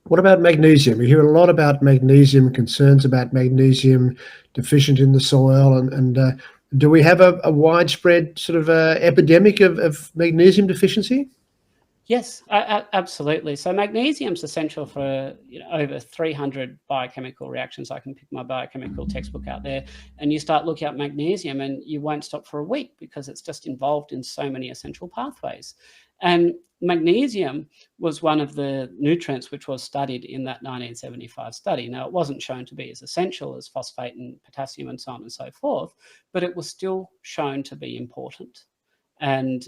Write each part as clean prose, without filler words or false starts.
What about magnesium? We hear a lot about magnesium, concerns about magnesium deficient in the soil, and do we have a widespread sort of epidemic of magnesium deficiency? Yes, absolutely. So magnesium is essential for over 300 biochemical reactions. I can pick my biochemical textbook out there, and you start looking at magnesium, and you won't stop for a week because it's just involved in so many essential pathways. And magnesium was one of the nutrients which was studied in that 1975 study. Now, it wasn't shown to be as essential as phosphate and potassium and so on and so forth, but it was still shown to be important. And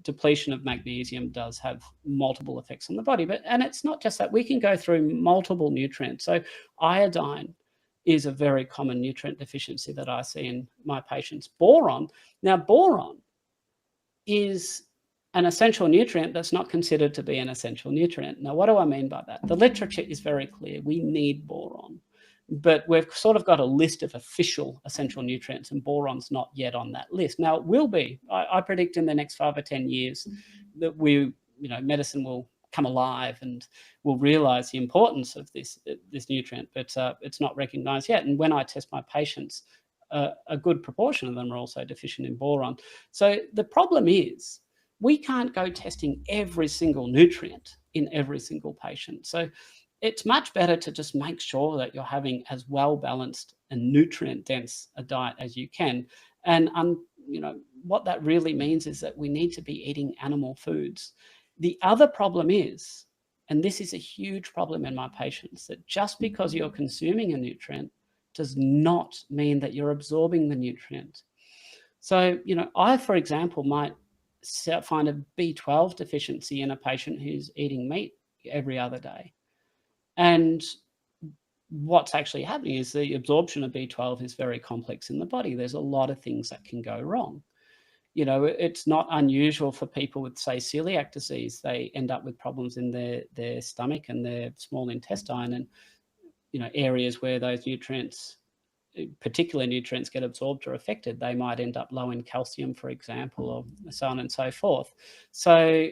depletion of magnesium does have multiple effects on the body. And it's not just that. We can go through multiple nutrients. So iodine is a very common nutrient deficiency that I see in my patients. Boron. Now, boron is an essential nutrient that's not considered to be an essential nutrient. Now, what do I mean by that? The literature is very clear. We need boron. But we've sort of got a list of official essential nutrients, and boron's not yet on that list. Now, it will be. I predict in the next 5 or 10 years that medicine will come alive and will realize the importance of this nutrient, but it's not recognized yet. And when I test my patients, a good proportion of them are also deficient in boron. So the problem is we can't go testing every single nutrient in every single patient. So it's much better to just make sure that you're having as well-balanced and nutrient-dense a diet as you can. And what that really means is that we need to be eating animal foods. The other problem is, and this is a huge problem in my patients, that just because you're consuming a nutrient does not mean that you're absorbing the nutrient. So, I, for example, might find a B12 deficiency in a patient who's eating meat every other day. And what's actually happening is the absorption of B12 is very complex in the body. There's a lot of things that can go wrong. It's not unusual for people with, say, celiac disease. They end up with problems in their stomach and their small intestine, and areas where those nutrients, particular nutrients, get absorbed or affected. They might end up low in calcium, for example, or so on and so forth. So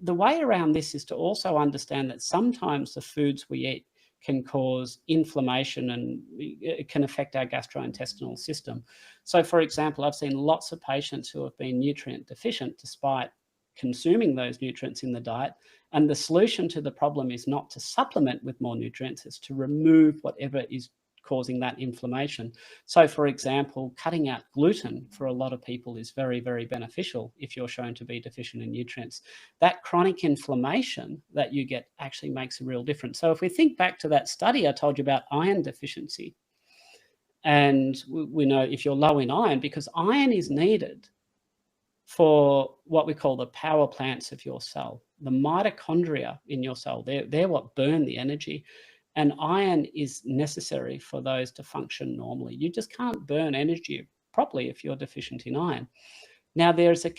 the way around this is to also understand that sometimes the foods we eat can cause inflammation, and it can affect our gastrointestinal system. So, for example, I've seen lots of patients who have been nutrient deficient despite consuming those nutrients in the diet. And the solution to the problem is not to supplement with more nutrients, it's to remove whatever is causing that inflammation. So, for example, cutting out gluten for a lot of people is very, very beneficial if you're shown to be deficient in nutrients. That chronic inflammation that you get actually makes a real difference. So if we think back to that study I told you about iron deficiency, and we know if you're low in iron, because iron is needed for what we call the power plants of your cell, the mitochondria in your cell, they're what burn the energy. And iron is necessary for those to function normally. You just can't burn energy properly if you're deficient in iron. Now, there's a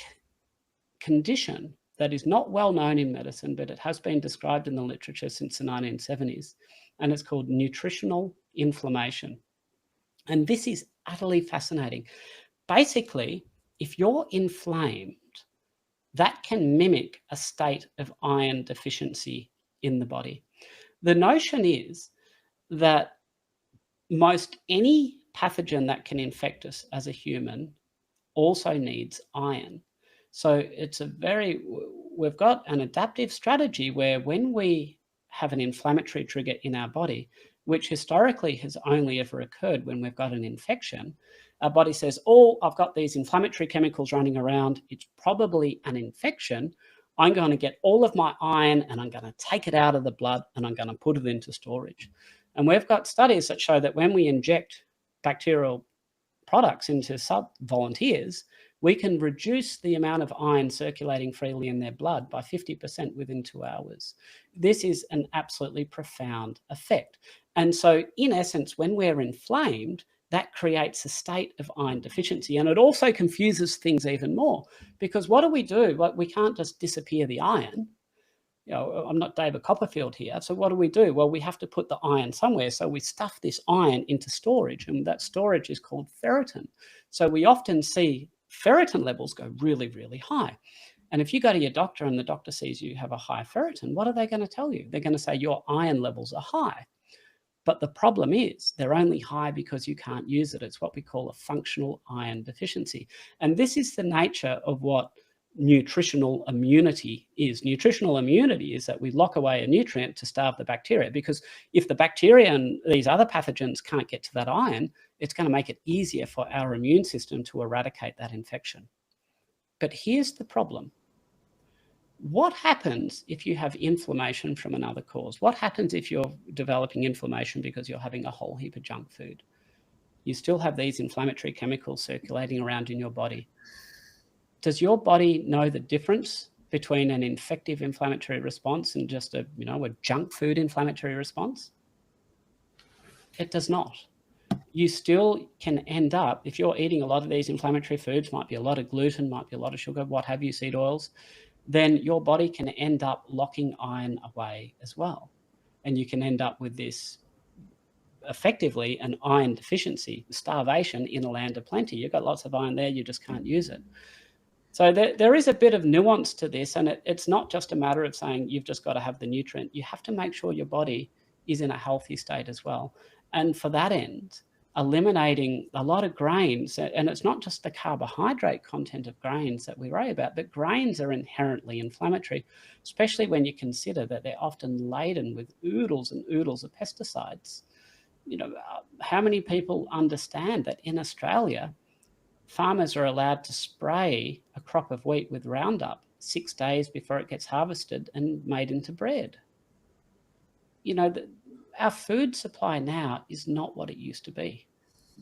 condition that is not well known in medicine, but it has been described in the literature since the 1970s, and it's called nutritional inflammation. And this is utterly fascinating. Basically, if you're inflamed, that can mimic a state of iron deficiency in the body. The notion is that most any pathogen that can infect us as a human also needs iron. So we've got an adaptive strategy where when we have an inflammatory trigger in our body, which historically has only ever occurred when we've got an infection, our body says, oh, I've got these inflammatory chemicals running around, it's probably an infection. I'm going to get all of my iron and I'm going to take it out of the blood and I'm going to put it into storage. And we've got studies that show that when we inject bacterial products into volunteers, we can reduce the amount of iron circulating freely in their blood by 50% within 2 hours. This is an absolutely profound effect. And so, in essence, when we're inflamed, that creates a state of iron deficiency. And it also confuses things even more, because what do? Well, we can't just disappear the iron. I'm not David Copperfield here. So what do? Well, we have to put the iron somewhere. So we stuff this iron into storage, and that storage is called ferritin. So we often see ferritin levels go really, really high. And if you go to your doctor and the doctor sees you have a high ferritin, what are they going to tell you? They're going to say your iron levels are high. But the problem is they're only high because you can't use it. It's what we call a functional iron deficiency. And this is the nature of what nutritional immunity is. Nutritional immunity is that we lock away a nutrient to starve the bacteria, because if the bacteria and these other pathogens can't get to that iron, it's going to make it easier for our immune system to eradicate that infection. But here's the problem. What happens if you have inflammation from another cause? What happens if you're developing inflammation because you're having a whole heap of junk food? You still have these inflammatory chemicals circulating around in your body. Does your body know the difference between an infective inflammatory response and just a junk food inflammatory response? It does not. You still can end up, if you're eating a lot of these inflammatory foods, might be a lot of gluten, might be a lot of sugar, what have you, seed oils, then your body can end up locking iron away as well. And you can end up with this, effectively, an iron deficiency, starvation in a land of plenty. You've got lots of iron there, you just can't use it. So there is a bit of nuance to this, and it's not just a matter of saying you've just got to have the nutrient. You have to make sure your body is in a healthy state as well. And for that end, eliminating a lot of grains, and it's not just the carbohydrate content of grains that we worry about, but grains are inherently inflammatory, especially when you consider that they're often laden with oodles and oodles of pesticides. How many people understand that in Australia, farmers are allowed to spray a crop of wheat with Roundup 6 days before it gets harvested and made into bread? Our food supply now is not what it used to be.